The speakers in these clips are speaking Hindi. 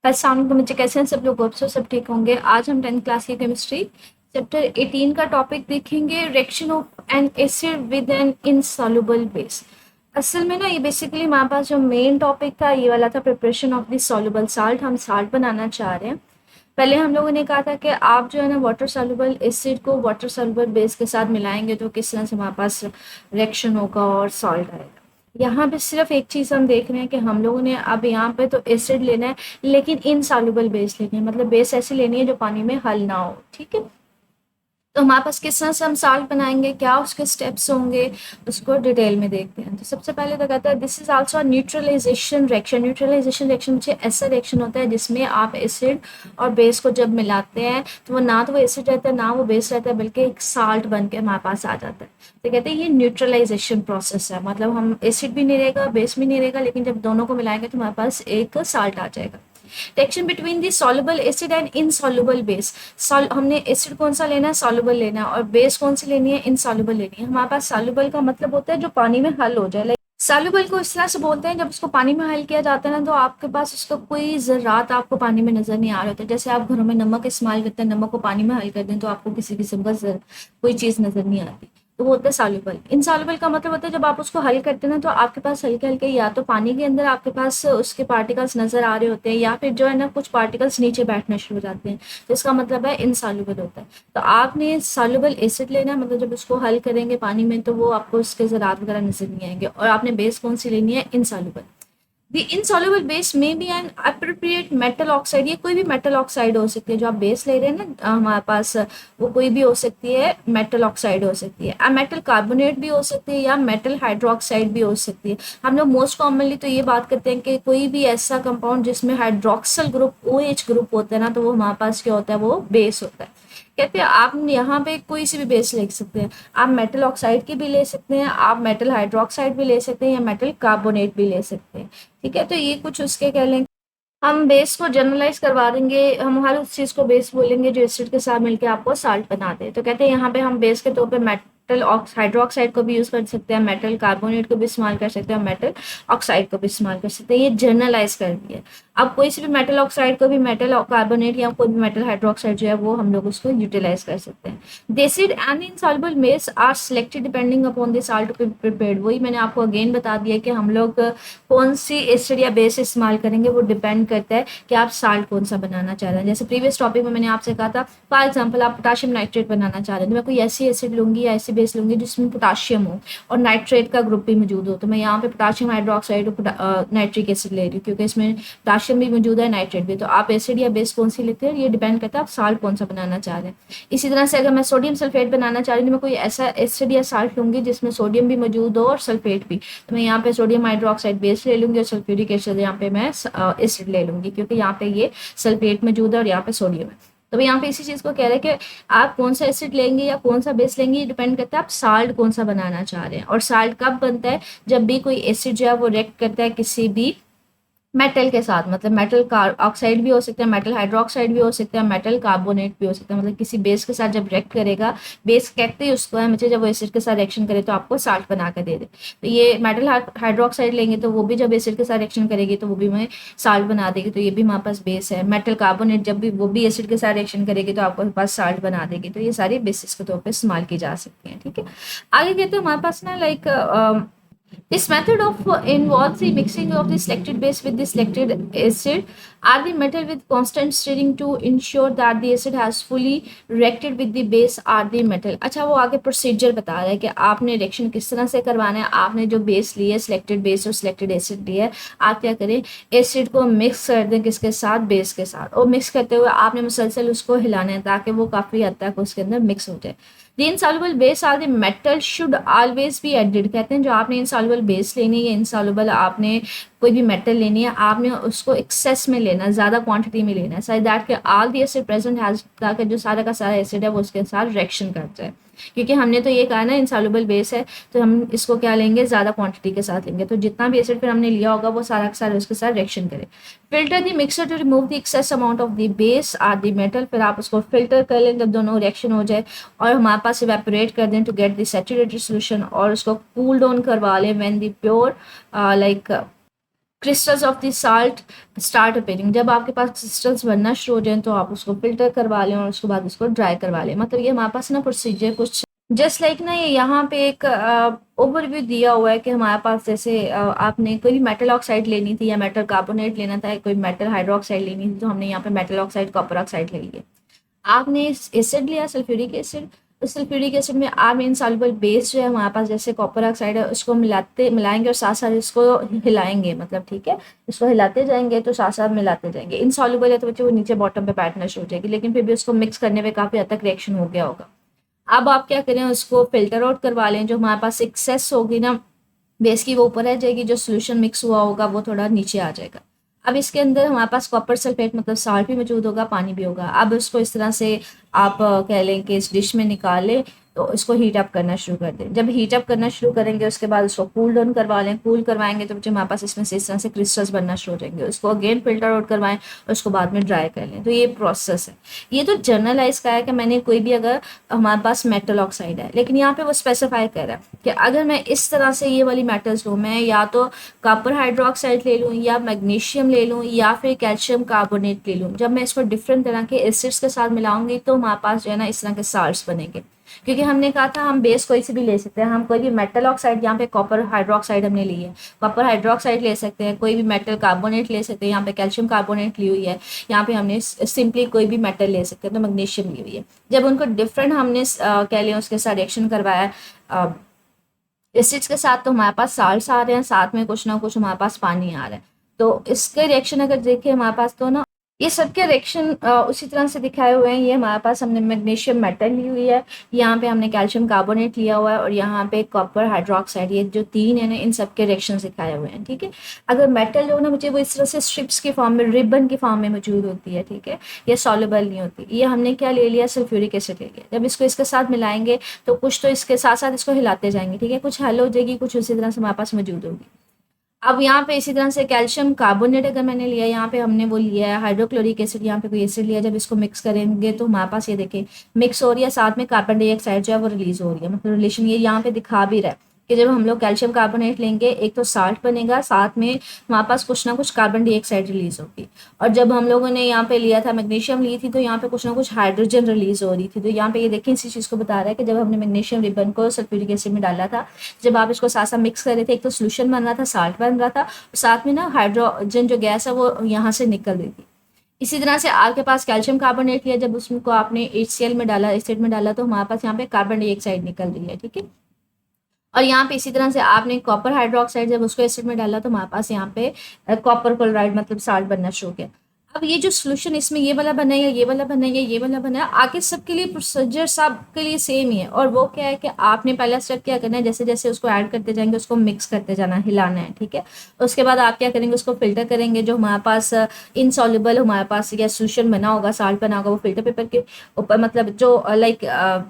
अस्सलाम वालेकुम बच्चे, कैसे हैं सब लोग? होप सो सब ठीक होंगे। आज हम 10th क्लास की केमिस्ट्री चैप्टर 18 का टॉपिक देखेंगे, reaction of an acid with an insoluble base. असल में ना ये बेसिकली हमारे पास जो मेन टॉपिक था ये वाला था, preparation of the soluble salt. हम साल्ट बनाना चाह रहे हैं। पहले हम लोगों ने कहा था कि आप जो है ना वाटर सॉल्युबल एसिड को वाटर सॉल्युबल बेस के साथ मिलाएंगे तो किस तरह से हमारे पास रिएक्शन होगा और सॉल्ट आएगा। यहाँ पे सिर्फ एक चीज़ हम देख रहे हैं कि हम लोगों ने अब यहाँ पे तो एसिड लेना है, लेकिन इनसॉल्युबल बेस लेनी है, मतलब बेस ऐसी लेनी है जो पानी में हल ना हो। ठीक है, तो हमारे पास किस तरह से हम साल्ट बनाएंगे, क्या उसके स्टेप्स होंगे, उसको डिटेल में देखते हैं। तो सबसे पहले तो कहता है this is also neutralisation reaction. Neutralisation reaction मुझे ऐसा रिएक्शन होता है जिसमें आप एसिड और बेस को जब मिलाते हैं तो वो ना तो वो एसिड रहता है ना वो बेस रहता है, बल्कि एक साल्ट बन के हमारे पास आ जाता है। तो कहते हैं ये न्यूट्रलाइजेशन प्रोसेस है, मतलब हम एसिड भी नहीं रहेगा बेस भी नहीं रहेगा, लेकिन जब दोनों को मिलाएंगे तो हमारे पास एक साल्ट आ जाएगा। Reaction between the soluble acid and insoluble base. हमने एसिड कौन सा लेना है, सॉल्युबल लेना है, और बेस कौन सी लेनी है, इनसॉल्युबल लेनी है। हमारे पास सॉल्युबल का मतलब होता है जो पानी में हल हो जाए। सॉल्युबल को इस तरह से बोलते हैं जब उसको पानी में हल किया जाता है ना, तो आपके पास उसका कोई ज़रात आपको पानी में नजर नहीं आ रहे होते। जैसे आप घरों में नमक इस्तेमाल करते हैं, नमक को पानी में हल कर दें तो आपको किसी किस्म का कोई चीज़ नजर नहीं आती, तो वो होता है सॉल्युबल। इनसॉल्युबल का मतलब होता है जब आप उसको हल करते हैं ना तो आपके पास हल्के हल्के या तो पानी के अंदर आपके पास उसके पार्टिकल्स नजर आ रहे होते हैं, या फिर जो है ना कुछ पार्टिकल्स नीचे बैठना शुरू हो जाते हैं, तो इसका मतलब है इनसॉल्युबल होता है। तो आपने सॉल्युबल एसिड लेना है, मतलब जब उसको हल करेंगे पानी में तो वो आपको उसके ज़रात वगैरह नजर नहीं आएंगे। और आपने बेस कौन सी लेनी है, इनसॉल्युबल। द इनसॉल्युबल बेस में be an appropriate metal oxide. ये कोई भी मेटल ऑक्साइड हो सकती है, जो आप बेस ले रहे हैं ना हमारे पास, वो कोई भी हो सकती है, मेटल ऑक्साइड हो सकती है, मेटल कार्बोनेट भी हो सकती है, या मेटल हाइड्रोक्साइड भी हो सकती है। हम लोग मोस्ट कॉमनली तो ये बात करते हैं कि कोई भी ऐसा कंपाउंड जिसमें हाइड्रोक्सल ग्रुप OH ग्रुप होता है ना, तो वो हमारे पास क्या होता है, वो बेस होता है। कहते हैं आप यहाँ पे कोई सी भी बेस ले सकते हैं, आप मेटल ऑक्साइड की भी ले सकते हैं, आप मेटल हाइड्रोक्साइड भी ले सकते हैं, या मेटल कार्बोनेट भी ले सकते हैं। ठीक है, तो ये कुछ उसके कह लें। हम बेस को जनरलाइज करवा देंगे, हम हर उस चीज़ को बेस बोलेंगे जो एसिड के साथ मिलकर आपको साल्ट बना दे। तो कहते हैं यहाँ पे हम बेस के तौर पे मेटल हाइड्रोक्साइड को भी यूज़ कर सकते हैं, मेटल कार्बोनेट को भी इस्तेमाल कर सकते हैं, मेटल ऑक्साइड को भी इस्तेमाल कर सकते हैं। ये जनरलाइज कर दिया। अब कोई सी भी मेटल ऑक्साइड को भी मेटल कार्बोनेट या कोई भी मेटल हाइड्रोक्साइड जो है वो हम लोग उसको यूटिलाइज कर सकते हैं। The acid and insoluble base are selected depending upon the salt to be prepared. वही मैंने आपको अगेन बता दिया कि हम लोग कौन सी एसिड या बेस इस्तेमाल करेंगे वो डिपेंड करता है कि आप साल्ट कौन सा बनाना चाह रहे हैं। जैसे प्रीवियस टॉपिक में मैंने आपसे कहा था, फॉर एग्जांपल आप पोटाशियम नाइट्रेट बनाना चाह रहे हैं, तो मैं कोई ऐसी एसिड लूंगी या ऐसी बेस लूंगी जिसमें पोटाशियम हो और नाइट्रेट का ग्रुप भी मौजूद हो। तो मैं यहाँ पे पोटाशियम हाइड्रोक्साइड और नाइट्रिक एसिड ले रही हूँ क्योंकि इसमें पोटाशियम भी मौजूद है, नाइट्रेट भी। तो आप एसिड या बेस कौन सी लेते हैं ये डिपेंड करता है आप साल्ट कौन सा बनाना चाह रहे हैं। इसी तरह से अगर मैं सोडियम सल्फेट बनाना चाह रही हूँ तो मैं कोई ऐसा एसिड या साल्ट लूंगी जिसमें सोडियम भी मौजूद हो और सल्फेट भी। तो मैं यहाँ पे सोडियम हाइड्रोक्साइड बेस ले लूंगी और सल्फ्यूरिक एसिड यहाँ पे मैं एसिड ले लूंगी, क्योंकि यहाँ पे ये सल्फेट मौजूद है और यहाँ पे सोडियम है। तो यहाँ पे इसी चीज को कह रहे हैं कि आप कौन सा एसिड लेंगे या कौन सा बेस लेंगे ये डिपेंड करता है आप साल्ट कौन सा बनाना चाह रहे हैं। और साल्ट कब बनता है, जब भी कोई एसिड जो है वो रिएक्ट करता है किसी भी मेटल के साथ, मतलब मेटल ऑक्साइड भी हो सकता है, मेटल हाइड्रोक्साइड भी हो सकता है, मेटल कार्बोनेट भी हो सकता है। मतलब किसी बेस के साथ जब रिएक्ट करेगा, बेस कहते ही उसको है, मुझे जब वो एसिड के साथ रिएक्शन करे तो आपको साल्ट बना कर दे दे। तो ये मेटल हाइड्रोक्साइड लेंगे तो वो भी जब एसिड के साथ रिएक्शन करेगी तो वो भी हमें साल्ट बना देगी, तो ये भी हमारे पास बेस है। मेटल कार्बोनेट जब भी वो भी एसिड के साथ रिएक्शन करेगी तो आपको पास साल्ट बना देगी। तो ये सारी बेसिस के तौर पर इस्तेमाल की जा सकती हैं। ठीक है, आगे कहते हैं हमारे पास ना like this method of involves the mixing of the selected base with the selected acid are the metal with constant stirring to ensure that the acid has fully reacted with the base are the metal। अच्छा, वो आगे प्रोसीजर बता रहा है कि आपने रिएक्शन किस तरह से करवाना है। आपने जो बेस ली है, सिलेक्टेड बेस और सिलेक्टेड एसिड लिया है, आप क्या करें, एसिड को मिक्स कर दें किसके साथ, बेस के साथ। और मिक्स करते हुए आपने मुसलसल उसको हिलाना है ताकि वो काफ़ी हद तक उसके अंदर मिक्स हो जाए। The insoluble base or the metal should always be added। कहते हैं जो आपने insoluble base लेनी है, insoluble आपने कोई भी मेटल लेनी है, आपने उसको एक्सेस में लेना है, ज़्यादा क्वांटिटी में लेना है, सो दैट कि all the acid present has, ताकि जो सारा का सारा एसिड है वो उसके साथ रिएक्शन कर जाए। क्योंकि हमने तो ये कहा ना इंसॉल्युबल बेस है, तो हम इसको क्या लेंगे, ज़्यादा क्वांटिटी के साथ लेंगे, तो जितना भी एसिड फिर हमने लिया होगा वो सारा का सारा उसके साथ रिएक्शन करे। Filter the mixer to remove the excess amount of the base or the metal. फिर आप उसको फिल्टर कर लें जब दोनों रिएक्शन हो जाए और हमारे पास इवेपोरेट कर दें to get the saturated solution, और उसको कूल डाउन करवा लें when the pure like crystals of the salt start appearing, जब आपके पास क्रिस्टल्स बनना शुरू हो जाए तो आप उसको फिल्टर करवा लें और उसके बाद उसको ड्राई करवा लें। मतलब ये हमारे पास ना प्रोसीजर कुछ जस्ट लाइक ना, ये यहाँ पे एक ओवरव्यू दिया हुआ है कि हमारे पास जैसे आपने कोई भी मेटल ऑक्साइड लेनी थी या मेटल कार्बोनेट लेना था, कोई मेटल हाइड्रोक्साइड लेनी थी, तो हमने यहाँ पे मेटल ऑक्साइड कॉपर ऑक्साइड ले लिया। आपने एसिड लिया सल्फ्यूरिक एसिड, उस सल्फ्यूरिक एसिड में आप इनसॉल्युबल बेस जो है हमारे पास जैसे कॉपर ऑक्साइड है उसको मिलाएंगे और साथ साथ इसको हिलाएंगे, मतलब ठीक है, इसको हिलाते जाएंगे तो साथ साथ मिलाते जाएंगे। इनसॉल्युबल है तो बच्चे वो नीचे बॉटम पे बैठना शुरू हो जाएगी, लेकिन फिर भी उसको मिक्स करने में काफ़ी हद तक रिएक्शन हो गया होगा। अब आप क्या करें, उसको फिल्टर आउट करवा लें, जो हमारे पास एक्सेस होगी ना बेस की वो ऊपर रह जाएगी, जो सोल्यूशन मिक्स हुआ होगा वो थोड़ा नीचे आ जाएगा। अब इसके अंदर हमारे पास कॉपर सल्फेट मतलब साल्ट भी मौजूद होगा, पानी भी होगा। अब उसको इस तरह से आप कह लें कि इस डिश में निकालें तो इसको हीट अप करना शुरू कर दें। जब हीट अप करना शुरू करेंगे उसके बाद उसको कूल डाउन करवा लें। कूल करवाएंगे तो हमारे पास इसमें से इस तरह से क्रिस्टल्स बनना शुरू हो जाएंगे। उसको अगेन फिल्टर आउट करवाएं और उसको बाद में ड्राई कर लें। तो ये प्रोसेस है। ये तो जनरलाइज का है कि मैंने कोई भी अगर हमारे पास मेटल ऑक्साइड है, लेकिन यहाँ पे वो स्पेसिफाई कर रहा है कि अगर मैं इस तरह से ये वाली मेटल्स लूँ, मैं या तो कॉपर हाइड्रोक्साइड ले लूँ या मैग्नीशियम ले लूँ या फिर कैल्शियम कार्बोनेट ले लूँ, जब मैं इसको डिफरेंट तरह के एसिड्स के साथ मिलाऊंगी तो हमारे पास जो है ना इस तरह के साल्ट्स बनेंगे। क्योंकि हमने कहा था हम बेस कोई से भी ले सकते हैं, हम कोई भी मेटल ऑक्साइड, यहाँ पे कॉपर हाइड्रोक्साइड हमने ली है, कॉपर हाइड्रोक्साइड ले सकते हैं, कोई भी मेटल कार्बोनेट ले सकते हैं, यहाँ पे कैल्शियम कार्बोनेट ली हुई है, यहाँ पे हमने सिंपली कोई भी मेटल ले सकते हैं तो मैग्नीशियम ली हुई है। जब उनको डिफरेंट हमने कह लिया उसके साथ रिएक्शन करवाया एसिड्स के साथ, तो हमारे पास साल्ट्स आ रहे हैं, साथ में कुछ ना कुछ हमारे पास पानी आ रहा है। तो इसके रिएक्शन अगर देखें हमारे पास तो ना ये सबके रिएक्शन उसी तरह से दिखाए हुए हैं। ये हमारे पास हमने मैग्नीशियम मेटल ली हुई है, यहाँ पे हमने कैल्शियम कार्बोनेट लिया हुआ है और यहाँ पे कॉपर हाइड्रोक्साइड, ये जो तीन है ना इन सबके रिएक्शन दिखाए हुए हैं। ठीक है, अगर मेटल जो ना मुझे वो इस तरह से स्ट्रिप्स के फॉर्म में, रिबन की फॉर्म में मौजूद होती है, ठीक है, ये सॉल्युबल नहीं होती। ये हमने क्या ले लिया, सल्फ्यूरिक एसिड ले लिया। जब इसको इसके साथ मिलाएंगे तो कुछ तो इसके साथ साथ इसको हिलाते जाएंगे, ठीक है, कुछ हल हो जाएगी, कुछ उसी तरह से हमारे पास मौजूद होगी। अब यहाँ पे इसी तरह से कैल्शियम कार्बोनेट अगर मैंने लिया, यहाँ पे हमने वो लिया है हाइड्रोक्लोरिक एसिड, यहाँ पे कोई एसिड लिया, जब इसको मिक्स करेंगे तो हमारे पास ये देखें मिक्स हो रही है, साथ में कार्बन डाइऑक्साइड जो है वो रिलीज हो रही है। मतलब रिलेशन ये यहाँ पे दिखा भी रहा है कि जब हम लोग कैल्शियम कार्बोनेट लेंगे एक तो साल्ट बनेगा, साथ में हमारे पास कुछ ना कुछ कार्बन डाइऑक्साइड रिलीज होगी। और जब हम लोगों ने यहाँ पे लिया था मैग्नीशियम ली थी तो यहाँ पे कुछ ना कुछ हाइड्रोजन रिलीज हो रही थी। तो यहाँ पे ये देखिए इसी चीज़ को बता रहा है कि जब हमने मैग्नीशियम रिबन को सल्फ्यूरिक एसिड में डाला था, जब आप इसको साथ साथ मिक्स कर रहे थे, एक तो सोल्यूशन बन रहा था, साल्ट बन रहा था, साथ में ना हाइड्रोजन जो गैस है वो यहाँ से निकल रही थी। इसी तरह से आपके पास कैल्शियम कार्बोनेट लिया, जब उसको आपने HCl में डाला, एसिड में डाला, तो हमारे पास यहाँ पे कार्बन डाइऑक्साइड निकल रही है। ठीक है, और यहाँ पे इसी तरह से आपने कॉपर हाइड्रोक्साइड जब उसको एसिड में डाला तो हमारे पास यहाँ पे कॉपर क्लोराइड मतलब साल्ट बनना शुरू हो गया। अब ये जो सोल्यूशन इसमें ये वाला बना है या ये वाला बना है या ये वाला बना है, आगे सबके लिए प्रोसीजर सबके लिए सेम ही है। और वो क्या है कि आपने पहला स्टेप क्या करना है, जैसे जैसे उसको ऐड करते जाएंगे उसको मिक्स करते जाना, हिलाना है। ठीक है, उसके बाद आप क्या करेंगे, उसको फिल्टर करेंगे। जो हमारे पास इनसॉल्युबल हमारे पास या सोल्यूशन बना होगा, साल्ट बना होगा, वो फिल्टर पेपर के ऊपर, मतलब जो लाइक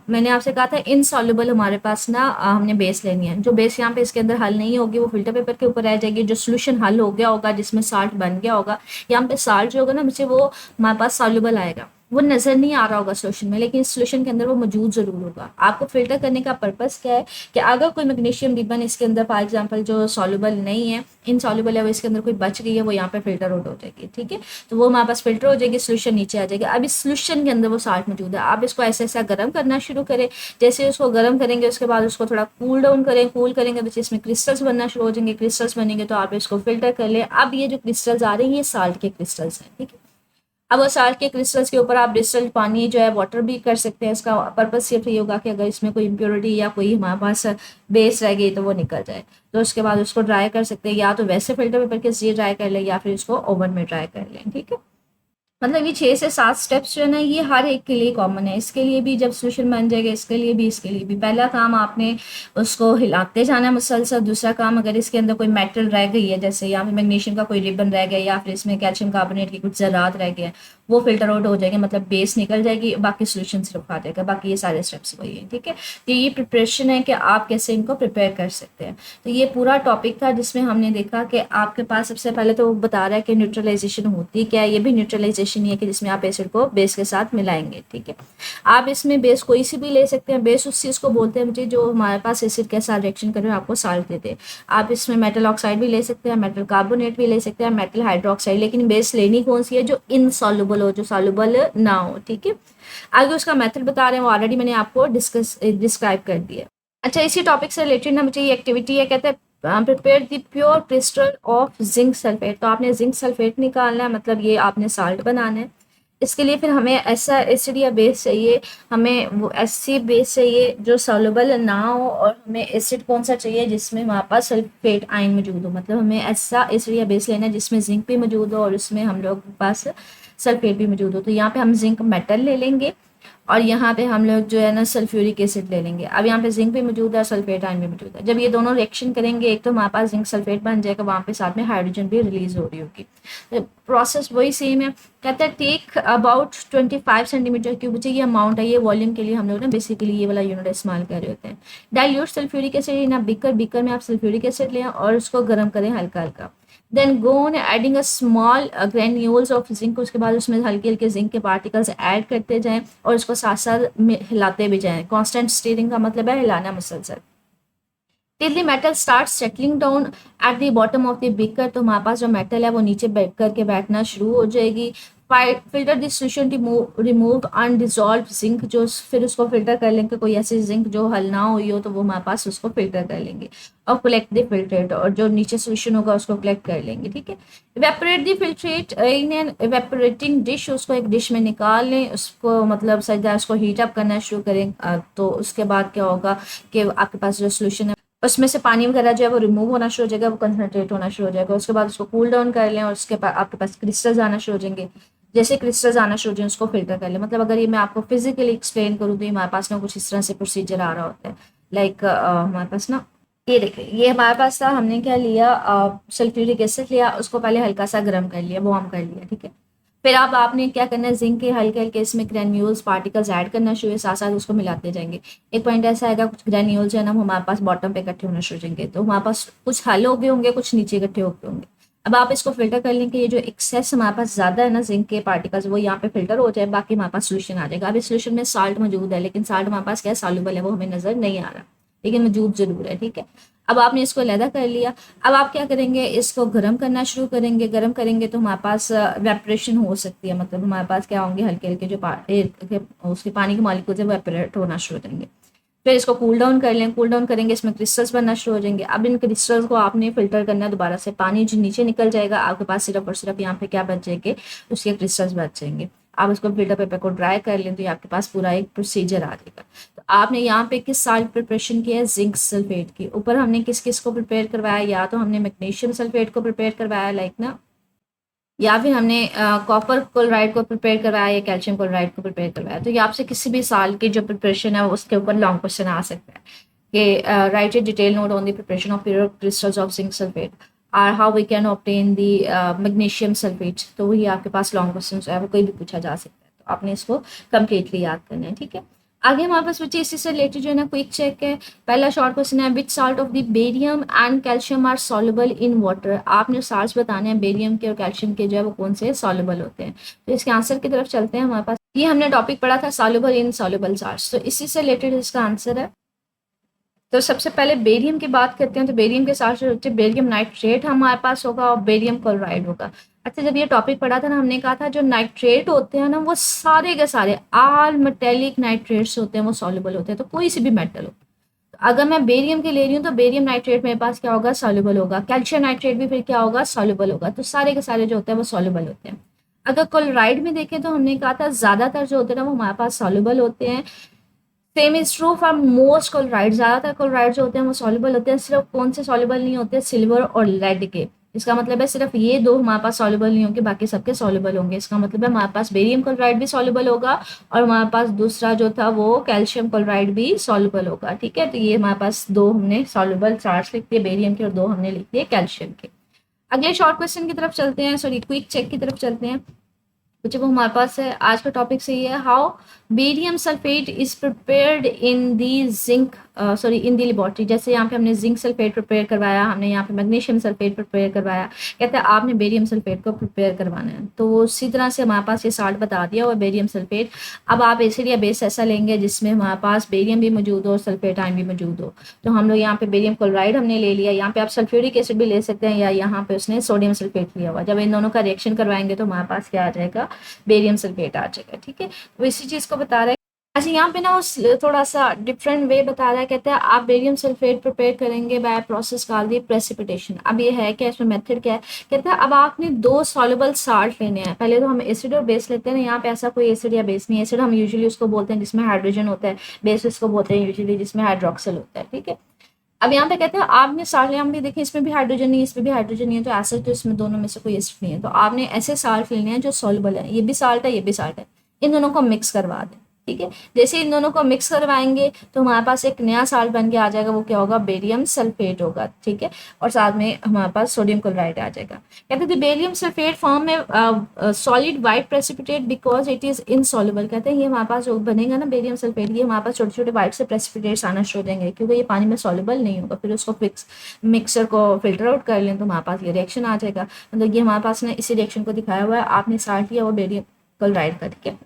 मैंने आपसे कहा था इनसॉल्युबल हमारे पास ना हमने बेस लेनी है। जो बेस यहाँ पे इसके अंदर हल नहीं होगी वो फिल्टर पेपर के ऊपर रह जाएगी। जो सोल्यूशन हल हो गया होगा जिसमें साल्ट बन गया होगा, यहाँ पे साल्ट जो होगा ना मुझे वो हमारे पास सॉल्युबल आएगा, वो नजर नहीं आ रहा होगा सोल्यूशन में, लेकिन इस सोल्यूशन के अंदर वो मौजूद जरूर होगा। आपको फिल्टर करने का पर्पस क्या है कि अगर कोई मैग्नीशियम रिबन इसके अंदर फॉर एग्जांपल जो सॉल्युबल नहीं है, इनसॉल्युबल है, वो इसके अंदर कोई बच गई है, वो यहाँ पे फिल्टर आउट हो जाएगी। ठीक है, तो वो हमारे पास फिल्टर हो जाएगी, सोल्यूशन नीचे आ जाएगी। अब इस सोल्यूशन के अंदर वो साल्ट मौजूद है। आप इसको ऐसे ऐसा गर्म करना शुरू करें। जैसे उसको गर्म करेंगे उसके बाद उसको थोड़ा कूल डाउन करें। कूल करेंगे तो इसमें क्रिस्टल्स बनना शुरू हो जाएंगे। क्रिस्टल्स बनेंगे तो आप इसको फिल्टर कर लें। अब ये जो क्रिस्टल्स आ रहे हैं ये साल्ट के क्रिस्टल्स हैं। ठीक है, अब वो साल्ट के क्रिस्टल्स के ऊपर आप डिस्टिल्ड पानी जो है वाटर भी कर सकते हैं। इसका पर्पस सिर्फ ये होगा कि अगर इसमें कोई इम्प्योरिटी या कोई हमारे पास बेस रह गई तो वो निकल जाए। तो उसके बाद उसको ड्राई कर सकते हैं, या तो वैसे फिल्टर पेपर के जरिए ड्राई कर लें या फिर इसको ओवन में ड्राई कर लें। ठीक है, मतलब ये 6 से 7 स्टेप्स जो है ना ये हर एक के लिए कॉमन है। इसके लिए भी जब सोल्यूशन बन जाएगा, इसके लिए भी, इसके लिए भी। पहला काम आपने उसको हिलाते जाना है मुसलसल। दूसरा काम, अगर इसके अंदर कोई मेटल रह गई है, जैसे यहाँ पे मैग्नीशियम का कोई रिबन रह गया या फिर इसमें कैल्शियम कार्बोनेट की कुछ ज़रात रह गया है, वो फिल्टर आउट हो जाएंगे, मतलब बेस निकल जाएगी, बाकी सोल्यूशन सिर्फ आ जाएगा। बाकी ये सारे स्टेप्स वही है, ठीक है। तो ये प्रिपरेशन है कि आप कैसे इनको प्रिपेयर कर सकते हैं। तो ये पूरा टॉपिक था जिसमें हमने देखा कि आपके पास सबसे पहले तो वो बता रहा है कि न्यूट्रलाइजेशन होती क्या है। ये भी न्यूट्रलाइजेशन ही है कि जिसमें आप एसिड को बेस के साथ मिलाएंगे, ठीक है। आप इसमें बेस कोई सी भी ले सकते हैं। बेस उस चीज़ को बोलते हैं मुझे जो हमारे पास एसिड के साथ रिएक्शन कर रहे हैं आपको साल्ट देते हैं। आप इसमें मेटल ऑक्साइड भी ले सकते हैं, मेटल कार्बोनेट भी ले सकते हैं, मेटल हाइड्रोक्साइड, लेकिन बेस लेनी कौन सी है, जो इनसॉल्युबल हो, जो सॉल्युबल ना हो, ठीक है। आगे उसका मेथड बता रहे हैं, वो ऑलरेडी मैंने आपको डिस्क्राइब कर दिया। अच्छा, इसी टॉपिक से रिलेटेड ना मुझे ये एक्टिविटी है, कहते हैं prepare the pure crystal of zinc sulphate. तो आपने जिंक सल्फेट निकालना है, मतलब ये आपने साल्ट बनाना है। इसके लिए फिर हमें ऐसा एसिड या बेस चाहिए, हमें वो ऐसी बेस चाहिए जो सॉल्युबल ना हो, और हमें एसिड कौन सा चाहिए जिसमें हमारे पास सल्फेट आयन मौजूद हो। मतलब हमें ऐसा एसिड या बेस लेना है जिसमें जिंक भी मौजूद हो और उसमें हम लोग के पास सल्फेट भी मौजूद हो। तो यहाँ पे हम जिंक मेटल ले लेंगे और यहाँ पे हम लोग जो है ना सल्फ्यूरिक एसिड ले लेंगे। अब यहाँ पे जिंक भी मौजूद है, सल्फेट आयन भी मौजूद है। जब ये दोनों रिएक्शन करेंगे, एक तो हमारे पास जिंक सल्फेट बन जाएगा, वहाँ पे साथ में हाइड्रोजन भी रिलीज हो रही होगी। तो प्रोसेस वही सेम है। कहते हैं टेक अबाउट 25 सेंटीमीटर क्यूब। ये अमाउंट है, ये वॉल्यूम के लिए हम लोग ना बेसिकली ये वाला यूनिट इस्तेमाल कर रहे होते हैं। Dilute sulphuric acid in a beaker में आप सल्फ्यूरिक एसिड लें और उसको गर्म करें हल्का हल्का। Then go on adding a small granules of zinc. उसके बाद उसमें हल्के हल्के जिंक के पार्टिकल्स ऐड करते जाएं और उसको साथ साथ हिलाते भी जाएं। कांस्टेंट स्टीयरिंग का मतलब है हिलाना मुसलसल। Till the metal start settling down at the bottom of the beaker. तो हमारे पास जो मेटल है वो नीचे बैठ करके बैठना शुरू हो जाएगी। Filter the solution remove undissolved zinc. जो फिर उसको फिल्टर कर लेंगे, कोई ऐसी जिंक जो हल ना हुई हो तो वो हमारे पास उसको फिल्टर कर लेंगे। और कलेक्ट द फिल्ट्रेट, और जो नीचे सोल्यूशन होगा उसको कलेक्ट कर लेंगे, ठीक है। Evaporate the filtrate in an evaporating dish. उसको एक डिश में निकाल लें, उसको मतलब सजा उसको हीट अप करना शुरू करें। तो उसके बाद क्या होगा कि आपके पास जो सोल्यूशन है उसमें से पानी वगैरह जो है वो रिमूव होना शुरू हो जाएगा, वो कंसनट्रेट होना शुरू हो जाएगा। उसके बाद उसको कूल डाउन कर लें और उसके बाद आपके पास क्रिस्टल्स आना शुरू हो जाएंगे। जैसे क्रिस्टल्स आना शुरू हो जाए उसको फिल्टर कर लें। मतलब अगर ये मैं आपको फिजिकली एक्सप्लेन करूँ तो ये हमारे पास ना कुछ इस तरह से प्रोसीजर आ रहा होता है। लाइक हमारे पास ना ये देखिए, ये हमारे पास था, हमने क्या लिया, सल्फ्यूरिक एसिड लिया, उसको पहले हल्का सा गर्म कर लिया, वार्म कर लिया, ठीक है। फिर अब आपने क्या करना है, जिंक के हल्के हल्के इसमें ग्रेन्यूल्स पार्टिकल्स ऐड करना शुरू है, साथ साथ उसको मिलाते जाएंगे। एक पॉइंट ऐसा आएगा कुछ ग्रेन्यूल्स जो है ना हमारे पास बॉटम पे इकट्ठे होना शुरू हो जाएंगे। तो हमारे पास कुछ हल हो गए होंगे, कुछ नीचे इकट्ठे हो गए होंगे। अब आप इसको फिल्टर कर लेंगे, ये जो एक्सेस हमारे पास ज्यादा है ना जिंक के पार्टिकल्स वो यहाँ पे फिल्टर हो जाए, बाकी हमारे पास सोल्यूशन आ जाएगा। अब इस सोल्यूशन में साल्ट मौजूद है, लेकिन साल्ट हमारे पास क्या है, सॉल्युबल है, वो हमें नजर नहीं आ रहा, लेकिन मौजूद जरूर है, ठीक है। अब आपने इसको अलहदा कर लिया। अब आप क्या करेंगे, इसको गर्म करना शुरू करेंगे। गर्म करेंगे तो हमारे पास वेपरेशन हो सकती है, मतलब हमारे पास क्या होंगे, हल्के हल्के जो उसके पानी के मॉलिक्यूल्स है वो वेपरेट होना शुरू हो जाएंगे। फिर इसको कूल डाउन कर लें, कूल डाउन करेंगे, इसमें क्रिस्टल्स बनना शुरू हो जाएंगे। अब इन क्रिस्टल्स को आपने फिल्टर करना है दोबारा से, पानी जो नीचे निकल जाएगा, आपके पास सिर्फ और सिर्फ यहाँ पे क्या बच जाएंगे, उसके क्रिस्टल्स बच जाएंगे। आप उसको फिल्टर पेपर को ड्राई कर लें तो ये आपके पास पूरा एक प्रोसीजर आ जाएगा। तो आपने यहाँ पे किस साल्ट प्रिपरेशन किया है, जिंक सल्फेट की। ऊपर हमने किस किस को प्रिपेयर करवाया, या तो हमने मैग्नीशियम सल्फेट को प्रिपेयर करवाया लाइक ना, या फिर हमने कॉपर क्लोराइड को प्रिपेयर करवाया या कैल्शियम क्लोराइड को प्रिपेयर करवाया। तो ये आपसे किसी भी साल की जो प्रिपरेशन है उसके ऊपर लॉन्ग क्वेश्चन आ सकता है कि write a detail note on the preparation of pure crystals of zinc sulphate और how we can obtain the magnesium sulphate. तो वही आपके पास लॉन्ग क्वेश्चन है, वो कोई भी पूछा जा सकता है। तो आपने इसको कंप्लीटली याद करना है, ठीक है। आगे हमारे पास बच्चे इसी से रिलेटेड जो है ना क्विक चेक है। पहला शॉर्ट क्वेश्चन है, which salt of the barium and calcium are soluble in water. आपने साल्ट्स बताने हैं, बेरियम के और कैल्शियम के जो है वो कौन से सॉल्युबल होते हैं। तो इसके आंसर की तरफ चलते हैं। हमारे पास ये हमने टॉपिक पढ़ा था सॉल्युबल इन सॉल्युबल साल्ट्स, तो इसी से रिलेटेड इसका आंसर है। तो सबसे पहले बेरियम की बात करते हैं। तो बेरियम के साथ होते हैं बेरियम नाइट्रेट हमारे पास होगा और बेरियम क्लोराइड होगा। अच्छा, जब ये टॉपिक पढ़ा था ना, हमने कहा था जो नाइट्रेट होते हैं ना वो सारे के सारे ऑल मेटेलिक नाइट्रेट्स होते हैं, वो सॉल्युबल होते हैं। तो कोई सी भी मेटल हो, तो अगर मैं बेरियम के ले रही हूँ तो बेरियम नाइट्रेट मेरे पास क्या होगा, सॉल्युबल होगा। कैल्शियम नाइट्रेट भी फिर क्या होगा, सॉल्युबल होगा। तो सारे के सारे जो होते हैं वो सॉल्युबल होते हैं। अगर क्लोराइड में देखें तो हमने कहा था ज्यादातर जो होते हैं ना वो हमारे पास सॉल्युबल होते हैं। Same is true for most chloride. ज्यादातर क्लोराइड जो होते हैं वो सॉल्युबल होते हैं। सिर्फ कौन से सॉल्युबल नहीं होते, सिल्वर और लेड के। इसका मतलब है सिर्फ ये दो हमारे पास सॉल्युबल नहीं होंगे, बाकी सबके सॉल्युबल होंगे। इसका मतलब है हमारे पास बेरियम क्लोराइड भी सॉल्युबल होगा और हमारे पास दूसरा जो था वो कैल्शियम क्लोराइड भी सॉल्युबल होगा, ठीक है। तो ये हमारे पास दो हमने सॉल्युबल चार्ज लिख दिए बेरियम के और दो हमने लिख दिए कैल्शियम के। अगले शॉर्ट क्वेश्चन की तरफ चलते हैं, सॉरी क्विक चेक की तरफ चलते हैं। बच्चे वो हमारे पास है आज का टॉपिक सही है, how barium sulphate is prepared in the zinc in the laboratory. जैसे यहाँ पे हमने जिंक सल्फेट प्रिपेयर करवाया, हमने यहाँ पे मैग्नीशियम सल्फेट प्रिपेयर करवाया, कहते हैं आपने बेरियम सल्फेट को प्रिपेयर करवाना है। तो उसी तरह से हमारे पास ये साल्ट बता दिया हुआ बेरियम सल्फेट। अब आप एसिड या बेस ऐसा लेंगे जिसमें हमारे पास बेरियम भी मौजूद हो और सल्फेट आयन भी मौजूद हो। तो हम लोग यहाँ पे बेरियम क्लोराइड हमने ले लिया, यहाँ पे आप सल्फ्यूरिक एसिड भी ले सकते हैं, या यहाँ पे उसने सोडियम सल्फेट लिया हुआ। जब इन दोनों का रिएक्शन करवाएंगे तो हमारे पास क्या आ जाएगा, बेरियम सल्फेट आ जाएगा। ठीक है, तो इसी चीज़ को बता रहा है। अच्छा, यहाँ पे ना उस थोड़ा सा डिफरेंट वे बता रहा है, कहते हैं आप बेरियम सल्फेट प्रिपेयर करेंगे by process called the precipitation. अब ये है क्या, इसमें मेथड क्या है, कहते हैं अब आपने दो सॉल्युबल साल्ट लेने हैं। पहले तो हम एसिड और बेस लेते हैं ना, यहाँ पे ऐसा कोई एसिड या बेस नहीं है। एसिड हम यूजुअली उसको बोलते हैं जिसमें हाइड्रोजन होता है, बेस उसको बोलते हैं यूजुअली जिसमें हाइड्रोक्सिल होता है। ठीक है, अब यहाँ पे कहते हैं आपने साल्ट, हम भी देखें इसमें भी हाइड्रोजन नहीं है, इसमें भी हाइड्रोजन नहीं है, तो ऐसा तो इसमें दोनों में से कोई एसिड नहीं है। तो आपने ऐसे साल्ट लेने हैं जो सॉल्युबल है, ये भी साल्ट है ये भी साल्ट है, इन दोनों को मिक्स करवा दें। ठीक है, जैसे इन दोनों को मिक्स करवाएंगे तो हमारे पास एक नया साल्ट बन के आ जाएगा, वो क्या होगा, बेरियम सल्फेट होगा। ठीक है, और साथ में हमारे पास सोडियम क्लोराइड आ जाएगा। कहते हैं बेरियम सल्फेट फॉर्म में solid white precipitate because it is insoluble. कहते हैं ये हमारे पास जो बनेगा ना बेरियम सल्फेट, ये हमारे पास छोटे छोटे वाइट से प्रेसिपिटेट्स आना शुरू हो जाएंगे, क्योंकि ये पानी में सॉल्युबल नहीं होगा। फिर उसको मिक्सर को फिल्टर आउट कर लें तो हमारे पास ये रिएक्शन आ जाएगा। मतलब ये हमारे पास ना इसी रिएक्शन को दिखाया हुआ है, आपने साल्ट लिया वो बेरियम क्लोराइड का। ठीक है,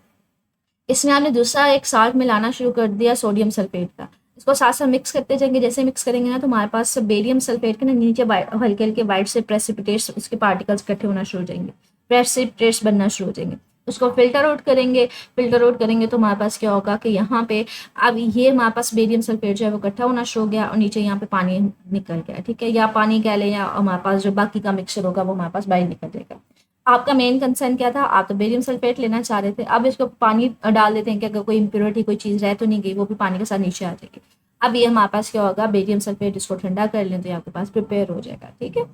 इसमें आपने दूसरा एक साल्ट मिलाना शुरू कर दिया सोडियम सल्फेट का, इसको साथ साथ मिक्स करते जाएंगे। जैसे मिक्स करेंगे ना तो हमारे पास बेरियम सल्फेट के ना नीचे हल्के हल्के वाइट से प्रेसिपिटेट्स, उसके पार्टिकल्स इकट्ठे होना शुरू हो जाएंगे, प्रेसिपिटेट्स बनना शुरू हो जाएंगे। उसको फिल्टर आउट करेंगे, फिल्टर आउट करेंगे तो हमारे पास क्या होगा कि यहाँ पे अब ये हमारे पास बेरियम सल्फेट जो है वो इकट्ठा होना शुरू हो गया और नीचे यहाँ पे पानी निकल गया। ठीक है, या पानी कह लें, या हमारे पास जो बाकी का मिक्सचर होगा वो हमारे पास बाहर निकल जाएगा। आपका मेन कंसर्न क्या था, आप तो बेरियम सल्फेट लेना चाह रहे थे। अब इसको पानी डाल देते हैं कि अगर कोई इम्प्योरिटी कोई चीज़ रह तो नहीं गई, वो भी पानी के साथ नीचे आ जाएगी। अब ये हमारे पास क्या होगा, बेरियम सल्फेट, इसको ठंडा कर लें तो ये आपके पास प्रिपेयर हो जाएगा। ठीक है,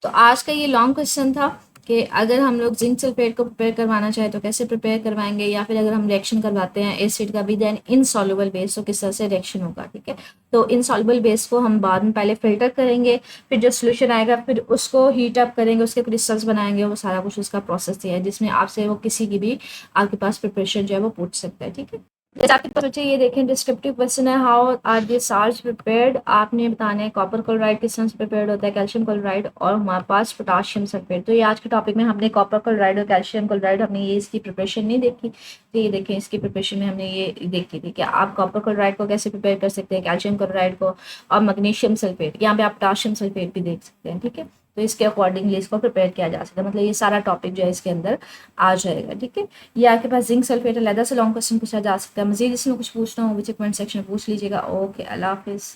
तो आज का ये लॉन्ग क्वेश्चन था कि अगर हम लोग जिंक सल्फेट को प्रिपेयर करवाना चाहे तो कैसे प्रिपेयर करवाएंगे, या फिर अगर हम रिएक्शन करवाते हैं एसिड का भी देन इनसॉल्युबल बेस तो किस तरह से रिएक्शन होगा। ठीक है, तो इनसॉल्युबल बेस को हम बाद में पहले फिल्टर करेंगे, फिर जो सोल्यूशन आएगा फिर उसको हीट अप करेंगे, उसके क्रिस्टल्स बनाएंगे, वो सारा कुछ उसका प्रोसेस है जिसमें आपसे वो किसी की भी आपके पास प्रिपरेशन जो है वो पूछ सकता है। ठीक है, जैसे आपके पास बच्चे ये देखें डिस्क्रिप्टिव क्वेश्चन है, how are the salts prepared. आपने बताना है कॉपर क्लोराइड किस तरह से प्रिपेयर्ड होता है, कैल्शियम क्लोराइड और हमारे पास पोटाशियम सल्फेट। तो ये आज के टॉपिक में हमने कॉपर क्लोराइड और कैल्शियम क्लोराइड हमने ये इसकी प्रिपरेशन नहीं देखी, तो ये देखें इसकी प्रिपरेशन में हमने ये देखी थी कि आप कॉपर क्लोराइड को कैसे प्रिपेयर कर सकते हैं, कैल्शियम क्लोराइड को, और मैग्नीशियम सल्फेट, यहाँ पे आप पोटाशियम सल्फेट भी देख सकते हैं। ठीक है, तो इसके अकॉर्डिंगली इसको प्रिपेयर किया जा सकता है, मतलब ये सारा टॉपिक जो है इसके अंदर आ जाएगा। ठीक है, ये आपके पास जिंक सल्फेट अलग से लॉन्ग क्वेश्चन पूछा जा सकता है। मजीद इसमें कुछ पूछना हो मुझे कमेंट सेक्शन में पूछ लीजिएगा। ओके, अल्लाह हाफिज़।